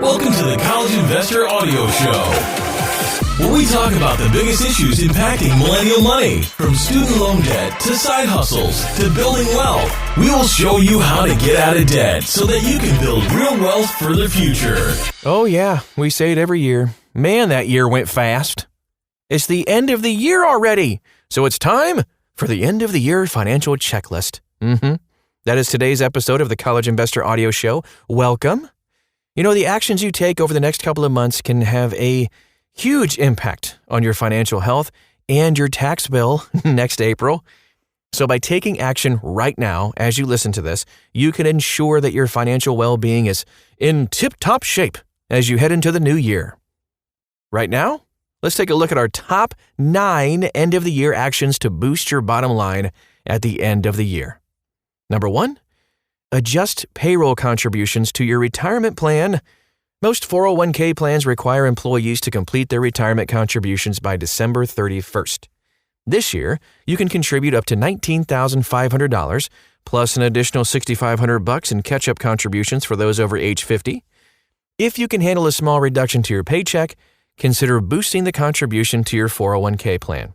Welcome to the College Investor Audio Show, where we talk about the biggest issues impacting millennial money, from student loan debt to side hustles to building wealth. We will show you how to get out of debt so that you can build real wealth for the future. Oh yeah, we say it every year. Man, that year went fast. It's the end of the year already, so it's time for the end of the year financial checklist. That is today's episode of the College Investor Audio Show. Welcome. You know, the actions you take over the next couple of months can have a huge impact on your financial health and your tax bill next April. So by taking action right now, as you listen to this, you can ensure that your financial well-being is in tip-top shape as you head into the new year. Right now, let's take a look at our top 9 end-of-the-year actions to boost your bottom line at the end of the year. Number 1, adjust payroll contributions to your retirement plan. Most 401k plans require employees to complete their retirement contributions by December 31st. This year, you can contribute up to $19,500 plus an additional $6,500 in catch-up contributions for those over age 50. If you can handle a small reduction to your paycheck, consider boosting the contribution to your 401k plan.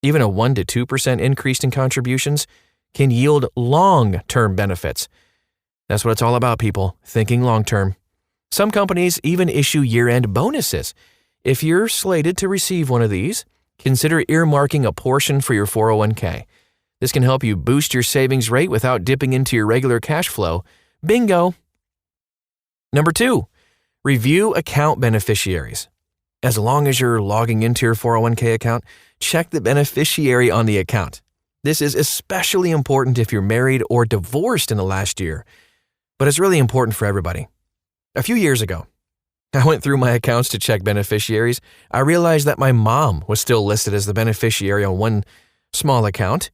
Even a 1 to 2% increase in contributions can yield long-term benefits. That's what it's all about, people, thinking long-term. Some companies even issue year-end bonuses. If you're slated to receive one of these, consider earmarking a portion for your 401k. This can help you boost your savings rate without dipping into your regular cash flow. Bingo! Number 2, review account beneficiaries. As long as you're logging into your 401k account, check the beneficiary on the account. This is especially important if you're married or divorced in the last year, but it's really important for everybody. A few years ago, I went through my accounts to check beneficiaries. I realized that my mom was still listed as the beneficiary on one small account,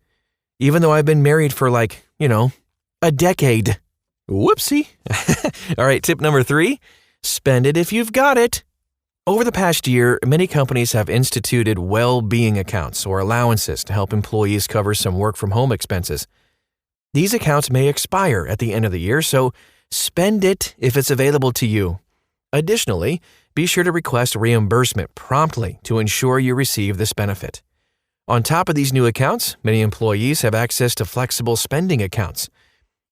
even though I've been married for a decade. Whoopsie. All right, tip number 3, spend it if you've got it. Over the past year, many companies have instituted well-being accounts or allowances to help employees cover some work-from-home expenses. These accounts may expire at the end of the year, so spend it if it's available to you. Additionally, be sure to request reimbursement promptly to ensure you receive this benefit. On top of these new accounts, many employees have access to flexible spending accounts.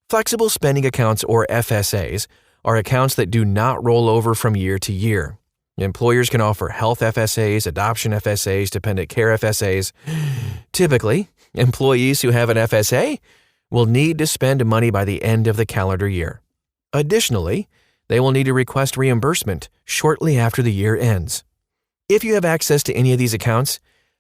Flexible spending accounts, or FSAs, are accounts that do not roll over from year to year. Employers can offer health FSAs, adoption FSAs, dependent care FSAs. Typically, employees who have an FSA will need to spend money by the end of the calendar year. Additionally, they will need to request reimbursement shortly after the year ends. If you have access to any of these accounts,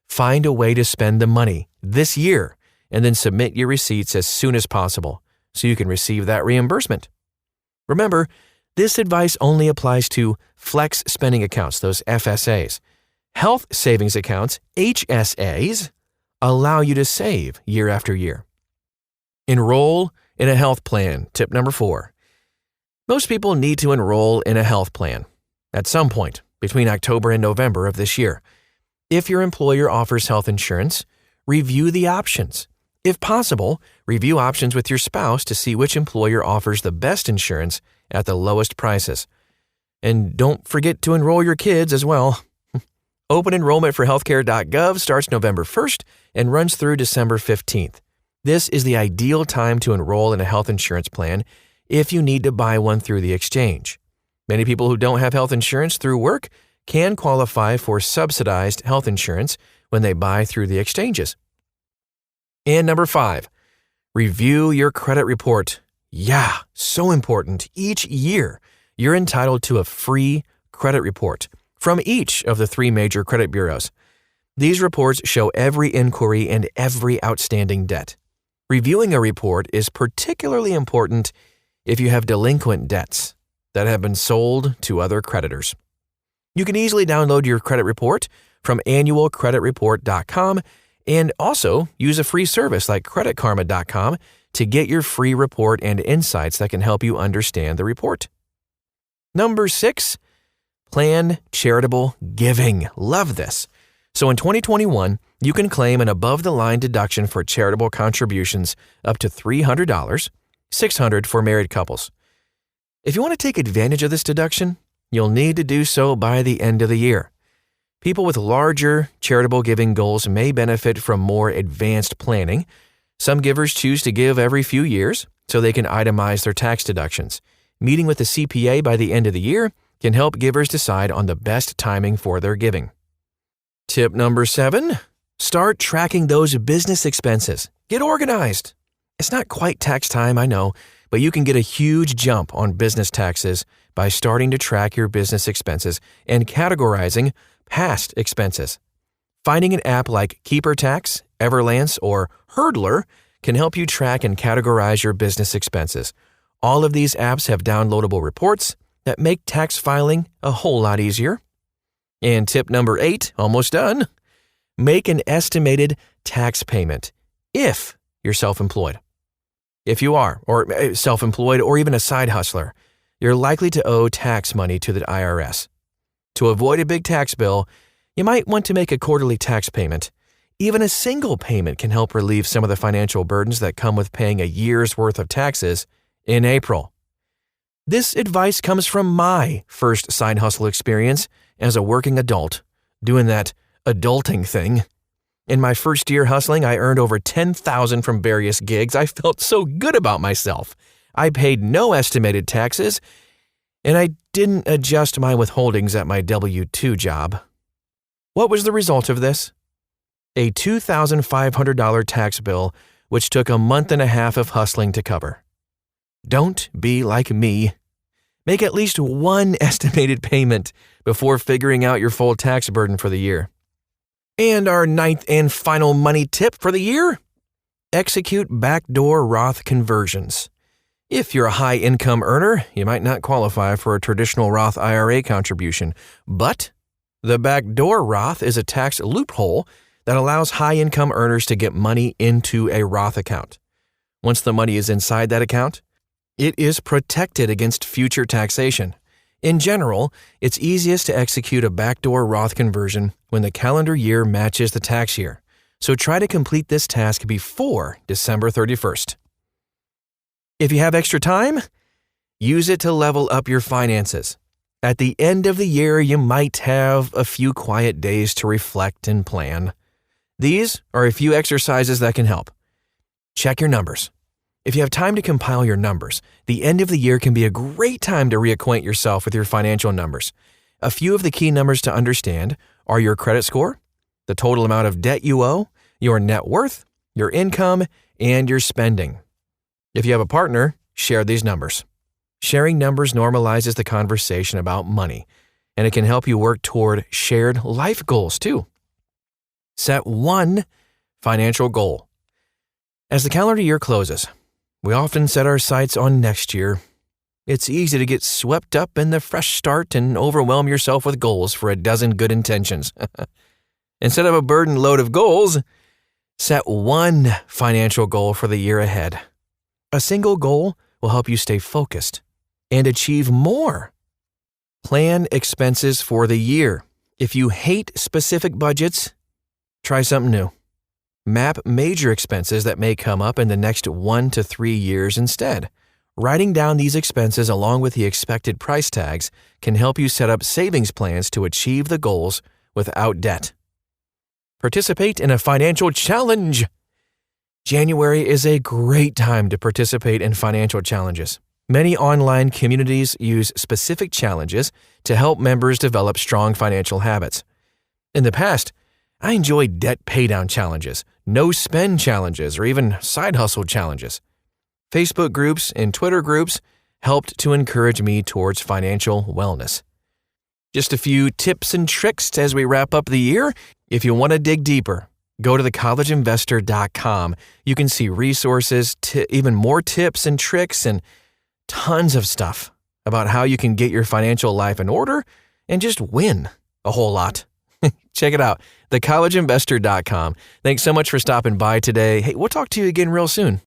find a way to spend the money this year and then submit your receipts as soon as possible so you can receive that reimbursement. Remember, this advice only applies to flex spending accounts, those FSAs. Health savings accounts, HSAs, allow you to save year after year. Enroll in a health plan, tip number 4. Most people need to enroll in a health plan at some point between October and November of this year. If your employer offers health insurance, review the options. If possible, review options with your spouse to see which employer offers the best insurance at the lowest prices. And don't forget to enroll your kids as well. Open enrollment for healthcare.gov starts November 1st and runs through December 15th. This is the ideal time to enroll in a health insurance plan if you need to buy one through the exchange. Many people who don't have health insurance through work can qualify for subsidized health insurance when they buy through the exchanges. And number 5, review your credit report. Yeah, so important. Each year, you're entitled to a free credit report from each of the 3 major credit bureaus. These reports show every inquiry and every outstanding debt. Reviewing a report is particularly important if you have delinquent debts that have been sold to other creditors. You can easily download your credit report from annualcreditreport.com and also use a free service like creditkarma.com to get your free report and insights that can help you understand the report. Number 6, plan charitable giving. Love this. So in 2021, you can claim an above-the-line deduction for charitable contributions up to $300, $600 for married couples. If you want to take advantage of this deduction, you'll need to do so by the end of the year. People with larger charitable giving goals may benefit from more advanced planning. Some givers choose to give every few years so they can itemize their tax deductions. Meeting with the CPA by the end of the year can help givers decide on the best timing for their giving. Tip number 7, start tracking those business expenses. Get organized. It's not quite tax time, I know, but you can get a huge jump on business taxes by starting to track your business expenses and categorizing past expenses. Finding an app like KeeperTax, Everlance, or Hurdler can help you track and categorize your business expenses. All of these apps have downloadable reports that make tax filing a whole lot easier. And tip number 8, almost done, make an estimated tax payment if you're self-employed. If you are, or self-employed, or even a side hustler, you're likely to owe tax money to the IRS. To avoid a big tax bill, you might want to make a quarterly tax payment. Even a single payment can help relieve some of the financial burdens that come with paying a year's worth of taxes in April. This advice comes from my first side hustle experience as a working adult, doing that adulting thing. In my first year hustling, I earned over $10,000 from various gigs. I felt so good about myself. I paid no estimated taxes, and I didn't adjust my withholdings at my W-2 job. What was the result of this? A $2,500 tax bill, which took a month and a half of hustling to cover. Don't be like me. Make at least one estimated payment before figuring out your full tax burden for the year. And our 9th and final money tip for the year? Execute backdoor Roth conversions. If you're a high-income earner, you might not qualify for a traditional Roth IRA contribution, but the backdoor Roth is a tax loophole that allows high-income earners to get money into a Roth account. Once the money is inside that account, it is protected against future taxation. In general, it's easiest to execute a backdoor Roth conversion when the calendar year matches the tax year, so try to complete this task before December 31st. If you have extra time, use it to level up your finances. At the end of the year, you might have a few quiet days to reflect and plan. These are a few exercises that can help. Check your numbers. If you have time to compile your numbers, the end of the year can be a great time to reacquaint yourself with your financial numbers. A few of the key numbers to understand are your credit score, the total amount of debt you owe, your net worth, your income, and your spending. If you have a partner, share these numbers. Sharing numbers normalizes the conversation about money, and it can help you work toward shared life goals too. Set one financial goal. As the calendar year closes, we often set our sights on next year. It's easy to get swept up in the fresh start and overwhelm yourself with goals for a dozen good intentions. Instead of a burden load of goals, set one financial goal for the year ahead. A single goal will help you stay focused and achieve more. Plan expenses for the year. If you hate specific budgets, try something new. Map major expenses that may come up in the next 1 to 3 years instead. Writing down these expenses along with the expected price tags can help you set up savings plans to achieve the goals without debt. Participate in a financial challenge. January is a great time to participate in financial challenges. Many online communities use specific challenges to help members develop strong financial habits. In the past, I enjoyed debt paydown challenges, no-spend challenges, or even side hustle challenges. Facebook groups and Twitter groups helped to encourage me towards financial wellness. Just a few tips and tricks as we wrap up the year. If you want to dig deeper, go to thecollegeinvestor.com. You can see resources, even more tips and tricks, and tons of stuff about how you can get your financial life in order and just win a whole lot. Check it out, thecollegeinvestor.com. Thanks so much for stopping by today. Hey, we'll talk to you again real soon.